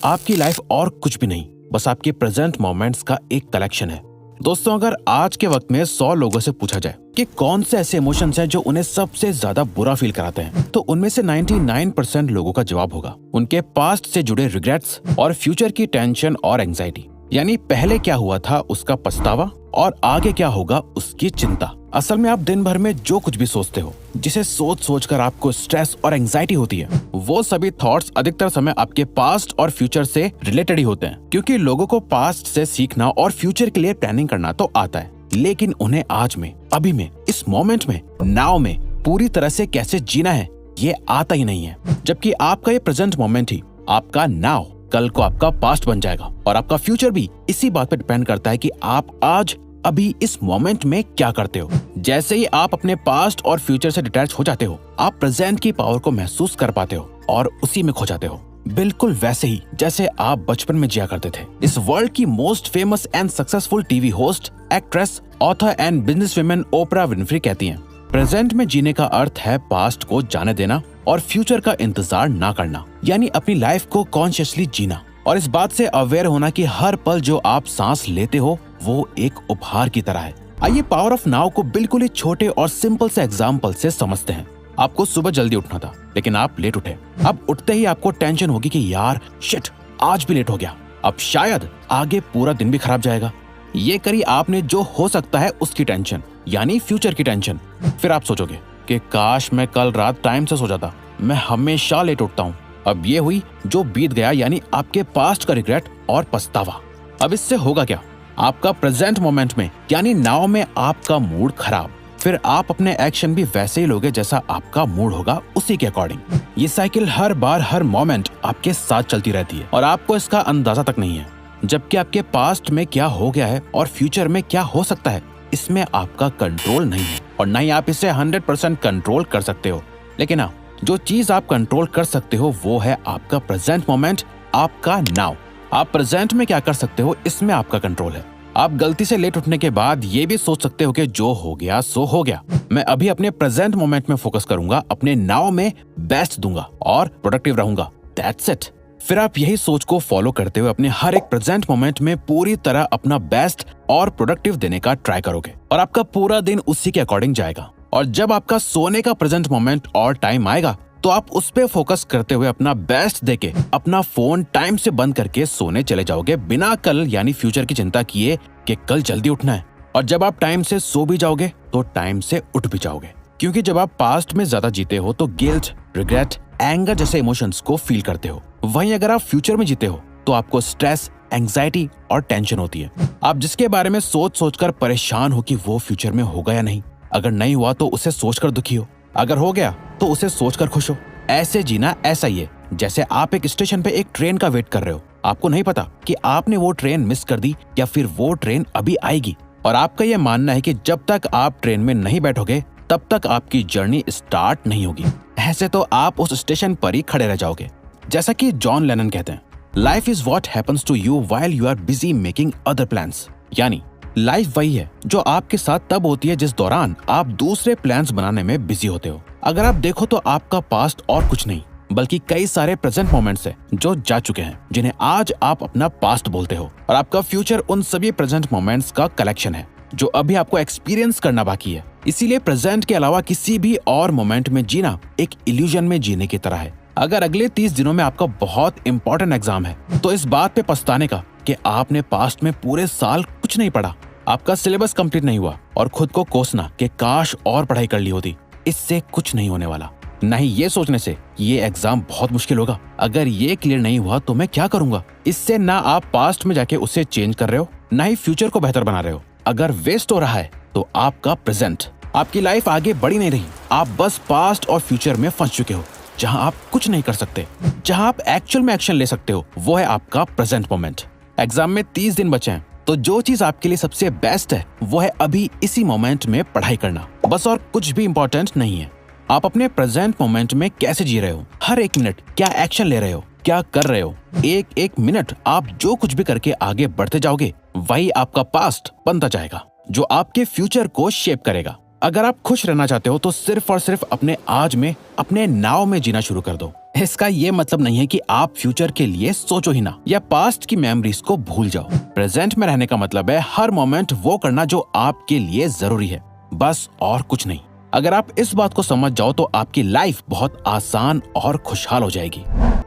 आपकी लाइफ और कुछ भी नहीं, बस आपके प्रेजेंट मोमेंट्स का एक कलेक्शन है। दोस्तों, अगर आज के वक्त में 100 लोगों से पूछा जाए कि कौन से ऐसे इमोशंस हैं जो उन्हें सबसे ज्यादा बुरा फील कराते हैं, तो उनमें से 99% लोगों का जवाब होगा उनके पास्ट से जुड़े रिग्रेट्स और फ्यूचर की टेंशन और एंजाइटी। यानी पहले क्या हुआ था उसका पछतावा और आगे क्या होगा उसकी चिंता। असल में आप दिन भर में जो कुछ भी सोचते हो, जिसे सोच सोच कर आपको स्ट्रेस और एंजाइटी होती है, वो सभी थॉट्स अधिकतर समय आपके पास्ट और फ्यूचर से रिलेटेड ही होते हैं। क्योंकि लोगों को पास्ट से सीखना और फ्यूचर के लिए प्लानिंग करना तो आता है, लेकिन उन्हें आज में, अभी में, इस मोमेंट में, नाउ में पूरी तरह से कैसे जीना है ये आता ही नहीं है। जबकि आपका ये प्रेजेंट मोमेंट ही आपका नाउ कल को आपका पास्ट बन जाएगा और आपका फ्यूचर भी इसी बात पर डिपेंड करता है कि आप आज अभी इस मोमेंट में क्या करते हो। जैसे ही आप अपने पास्ट और फ्यूचर से डिटैच हो जाते हो, आप प्रेजेंट की पावर को महसूस कर पाते हो और उसी में खो जाते हो। बिल्कुल वैसे ही जैसे आप बचपन में जिया करते थे। इस वर्ल्ड की most famous and successful TV host, actress, author and business women opener Winfrey कहती हैं, प्रेजेंट में जीने का अर्थ है पास्ट को जाने देना और फ्यूचर का इंतजार ना करना। यानी अपनी लाइफ को कॉन्शियसली जीना और इस बात से अवेयर होना कि हर पल जो आप सांस लेते हो वो एक उपहार की तरह है। आइए पावर ऑफ नाउ को बिल्कुल ही छोटे और सिंपल से एग्जाम्पल से समझते हैं। आपको सुबह जल्दी उठना था, लेकिन आप लेट उठे। अब उठते ही आपको टेंशन होगी कि यार शिट, आज भी लेट हो गया, अब शायद आगे पूरा दिन भी खराब जाएगा। ये करी आपने जो हो सकता है उसकी टेंशन, यानी फ्यूचर की टेंशन। फिर आप सोचोगे कि काश मैं कल रात टाइम से सो जाता, मैं हमेशा लेट उठता हूँ। अब ये हुई जो बीत गया, यानी आपके पास्ट का रिग्रेट और पछतावा। अब इससे होगा क्या? आपका प्रेजेंट मोमेंट में यानी नाउ में आपका मूड खराब। फिर आप अपने एक्शन भी वैसे ही लोगे जैसा आपका मूड होगा उसी के अकॉर्डिंग। ये साइकिल हर बार हर मोमेंट आपके साथ चलती रहती है और आपको इसका अंदाजा तक नहीं है। जबकि आपके पास्ट में क्या हो गया है और फ्यूचर में क्या हो सकता है, इसमें आपका कंट्रोल नहीं है और ना ही आप इसे 100% कंट्रोल कर सकते हो। लेकिन हाँ, जो चीज आप कंट्रोल कर सकते हो वो है आपका प्रेजेंट मोमेंट, आपका नाउ। आप प्रेजेंट में क्या कर सकते हो इसमें आपका कंट्रोल है। आप गलती से लेट उठने के बाद ये भी सोच सकते हो कि जो हो गया सो हो गया, मैं अभी अपने प्रेजेंट मोमेंट में फोकस करूंगा, अपने नाउ में बेस्ट दूंगा और प्रोडक्टिव रहूंगा। That's it. फिर आप यही सोच को फॉलो करते हुए अपने हर एक प्रेजेंट मोमेंट में पूरी तरह अपना बेस्ट और प्रोडक्टिव देने का ट्राई करोगे और आपका पूरा दिन उसी के अकॉर्डिंग जाएगा। और जब आपका सोने का प्रेजेंट मोमेंट और टाइम आएगा तो आप उस पे फोकस करते हुए अपना बेस्ट देके अपना फोन टाइम से बंद करके सोने चले जाओगे, बिना कल यानी फ्यूचर की चिंता किए कि कल जल्दी उठना है। और जब आप टाइम से सो भी जाओगे तो टाइम से उठ भी जाओगे। क्योंकि जब आप पास्ट में ज्यादा जीते हो तो गिल्ट, रिग्रेट, एंगर जैसे इमोशंस को फील करते हो। वहीं अगर आप फ्यूचर में जीते हो तो आपको स्ट्रेस, एंग्जाइटी और टेंशन होती है। आप जिसके बारे में सोच सोच कर परेशान हो कि वो फ्यूचर में होगा या नहीं। अगर नहीं हुआ तो उसे सोचकर दुखी हो, अगर हो गया तो उसे सोचकर खुश हो। ऐसे जीना ऐसा ही है जैसे आप एक स्टेशन पे एक ट्रेन का वेट कर रहे हो। आपको नहीं पता कि आपने वो ट्रेन मिस कर दी या फिर वो ट्रेन अभी आएगी, और आपका यह मानना है कि जब तक आप ट्रेन में नहीं बैठोगे तब तक आपकी जर्नी स्टार्ट नहीं होगी। ऐसे तो आप उस स्टेशन पर ही खड़े रह जाओगे। जैसा कि जॉन लेनन कहते हैं, life is what happens to you while you are busy making other plans. यानी लाइफ वही है जो आपके साथ तब होती है जिस दौरान आप दूसरे प्लान्स बनाने में बिजी होते हो। अगर आप देखो तो आपका पास्ट और कुछ नहीं बल्कि कई सारे प्रेजेंट मोमेंट्स हैं जो जा चुके हैं, जिन्हें आज आप अपना पास्ट बोलते हो। और आपका फ्यूचर उन सभी प्रेजेंट मोमेंट्स का कलेक्शन है जो अभी आपको एक्सपीरियंस करना बाकी है। इसीलिए प्रेजेंट के अलावा किसी भी और मोमेंट में जीना एक इल्यूजन में जीने की तरह है। अगर अगले 30 दिनों में आपका बहुत इंपॉर्टेंट एग्जाम है तो इस बात पे पछताने का कि आपने पास्ट में पूरे साल कुछ नहीं पढ़ा, आपका सिलेबस कंप्लीट नहीं हुआ, और खुद को कोसना कि काश और पढ़ाई कर ली होती, इससे कुछ नहीं होने वाला। नहीं ये सोचने से ये एग्जाम बहुत मुश्किल होगा, अगर ये क्लियर नहीं हुआ तो मैं क्या करूंगा। इससे ना आप पास्ट में जाके उसे चेंज कर रहे हो, ना ही फ्यूचर को बेहतर बना रहे हो। अगर वेस्ट हो रहा है तो आपका प्रेजेंट, आपकी लाइफ आगे बढ़ी नहीं रही। आप बस पास्ट और फ्यूचर में फंस चुके हो जहां आप कुछ नहीं कर सकते। जहां आप एक्चुअल में एक्शन ले सकते हो वो है आपका प्रेजेंट मोमेंट। एग्जाम में 30 दिन बचे हैं तो जो चीज आपके लिए सबसे बेस्ट है वो है अभी इसी मोमेंट में पढ़ाई करना, बस। और कुछ भी इम्पोर्टेंट नहीं है। आप अपने प्रेजेंट मोमेंट में कैसे जी रहे हो, हर एक मिनट क्या एक्शन ले रहे हो, क्या कर रहे हो। एक एक मिनट आप जो कुछ भी करके आगे बढ़ते जाओगे वही आपका पास्ट बनता जाएगा जो आपके फ्यूचर को शेप करेगा। अगर आप खुश रहना चाहते हो तो सिर्फ और सिर्फ अपने आज में, अपने नाव में जीना शुरू कर दो। इसका ये मतलब नहीं है कि आप फ्यूचर के लिए सोचो ही ना या पास्ट की मेमोरीज को भूल जाओ। प्रेजेंट में रहने का मतलब है हर मोमेंट वो करना जो आपके लिए जरूरी है, बस और कुछ नहीं। अगर आप इस बात को समझ जाओ तो आपकी लाइफ बहुत आसान और खुशहाल हो जाएगी।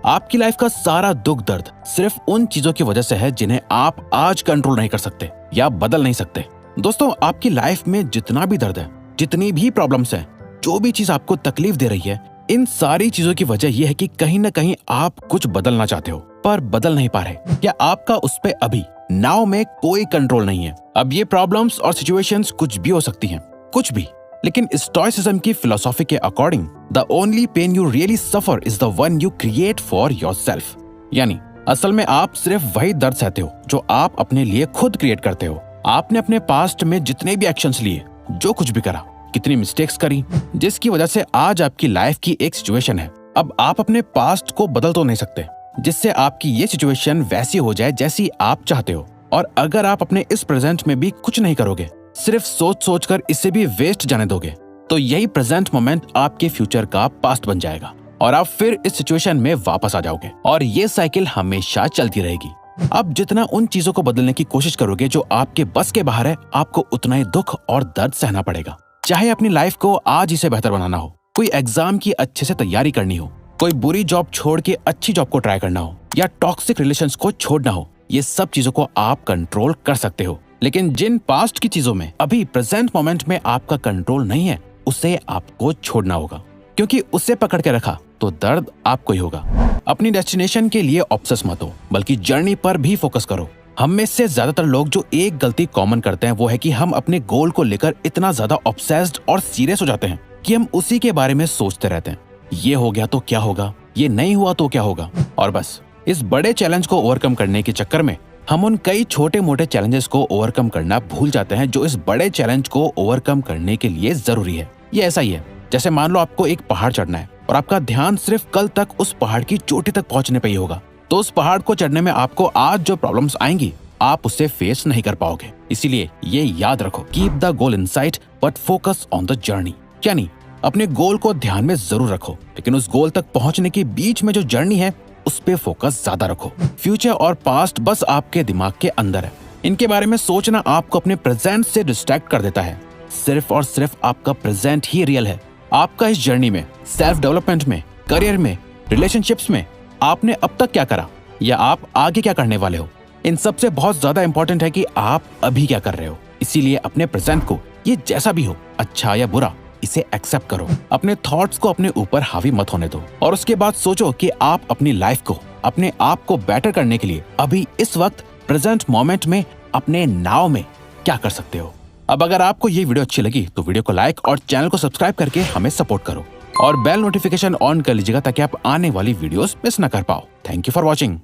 आपकी लाइफ का सारा दुख दर्द सिर्फ उन चीजों की वजह से है जिन्हें आप आज कंट्रोल नहीं कर सकते या बदल नहीं सकते। दोस्तों, आपकी लाइफ में जितना भी दर्द है, जितनी भी प्रॉब्लम्स हैं, जो भी चीज आपको तकलीफ दे रही है, इन सारी चीजों की वजह यह है कि कहीं न कहीं आप कुछ बदलना चाहते हो पर बदल नहीं पा रहे या आपका उस पे अभी नाव में कोई कंट्रोल नहीं है। अब ये प्रॉब्लम्स और सिचुएशंस कुछ भी हो सकती हैं, कुछ भी, लेकिन स्टोइसिज्म की फिलॉसफी के according the only pain you really suffer is the one you create for yourself. यानी असल में आप सिर्फ वही दर्द सहते हो जो आप अपने लिए खुद क्रिएट करते हो। आपने अपने पास्ट में जितने भी एक्शंस लिए, जो कुछ भी करा, कितनी मिस्टेक्स करी, जिसकी वजह से आज आपकी लाइफ की एक सिचुएशन है। अब आप अपने पास्ट को बदल तो नहीं सकते जिससे आपकी ये सिचुएशन वैसी हो जाए जैसी आप चाहते हो। और अगर आप अपने इस प्रेजेंट में भी कुछ नहीं करोगे, सिर्फ सोच सोच कर इसे भी वेस्ट जाने दोगे, तो यही प्रेजेंट मोमेंट आपके फ्यूचर का पास्ट बन जाएगा और आप फिर इस सिचुएशन में वापस आ जाओगे और ये साइकिल हमेशा चलती रहेगी। आप जितना उन चीजों को बदलने की कोशिश करोगे जो आपके बस के बाहर है, आपको उतना ही दुख और दर्द सहना पड़ेगा। चाहे अपनी लाइफ को आज ही से बेहतर बनाना हो, कोई एग्जाम की अच्छे से तैयारी करनी हो, कोई बुरी जॉब छोड़ के अच्छी जॉब को ट्राई करना हो या टॉक्सिक रिलेशंस को छोड़ना हो, ये सब चीजों को आप कंट्रोल कर सकते हो। लेकिन जिन पास्ट की चीजों में अभी प्रेजेंट मोमेंट में आपका कंट्रोल नहीं है, उसे आपको छोड़ना होगा, क्योंकि उसे पकड़ के रखा तो दर्द आपको ही होगा। अपनी डेस्टिनेशन के लिए ऑब्सेस मत हो, बल्कि जर्नी पर भी फोकस करो। हम में से ज्यादातर लोग जो एक गलती कॉमन करते हैं वो है कि हम अपने गोल को लेकर इतना ज्यादा ऑब्सेस्ड और सीरियस हो जाते हैं कि हम उसी के बारे में सोचते रहते हैं। ये हो गया तो क्या होगा, ये नहीं हुआ तो क्या होगा, और बस इस बड़े चैलेंज को ओवरकम करने के चक्कर में हम उन कई छोटे मोटे चैलेंजेस को ओवरकम करना भूल जाते हैं जो इस बड़े चैलेंज को ओवरकम करने के लिए जरूरी है। ये ऐसा ही है जैसे मान लो आपको एक पहाड़ चढ़ना है और आपका ध्यान सिर्फ कल तक उस पहाड़ की चोटी तक पहुंचने पे ही होगा, तो उस पहाड़ को चढ़ने में आपको आज जो प्रॉब्लम्स आएंगी आप उससे फेस नहीं कर पाओगे। इसीलिए ये याद रखो, keep the goal in site but focus on the journey. यानी अपने गोल को ध्यान में जरूर रखो, लेकिन उस गोल तक पहुंचने के बीच में जो जर्नी है उस पे फोकस ज्यादा रखो। फ्यूचर और पास्ट बस आपके दिमाग के अंदर है, इनके बारे में सोचना आपको अपने प्रेजेंट से डिस्ट्रैक्ट कर देता है। सिर्फ और सिर्फ आपका प्रेजेंट ही रियल है। आपका इस जर्नी में, सेल्फ डेवलपमेंट में, करियर में, रिलेशनशिप्स में आपने अब तक क्या करा या आप आगे क्या करने वाले हो, इन सब से बहुत ज्यादा इंपॉर्टेंट है कि आप अभी क्या कर रहे हो। इसीलिए अपने प्रेजेंट को, ये जैसा भी हो, अच्छा या बुरा, इसे एक्सेप्ट करो। अपने थॉट्स को अपने ऊपर हावी मत होने दो और उसके बाद सोचो कि आप अपनी लाइफ को, अपने आप को बेटर करने के लिए अभी इस वक्त प्रेजेंट मोमेंट में अपने नाव में क्या कर सकते हो। अब अगर आपको ये वीडियो अच्छी लगी तो वीडियो को लाइक और चैनल को सब्सक्राइब करके हमें सपोर्ट करो और बेल नोटिफिकेशन ऑन कर लीजिएगा ताकि आप आने वाली वीडियोस मिस ना कर पाओ। Thank you for watching.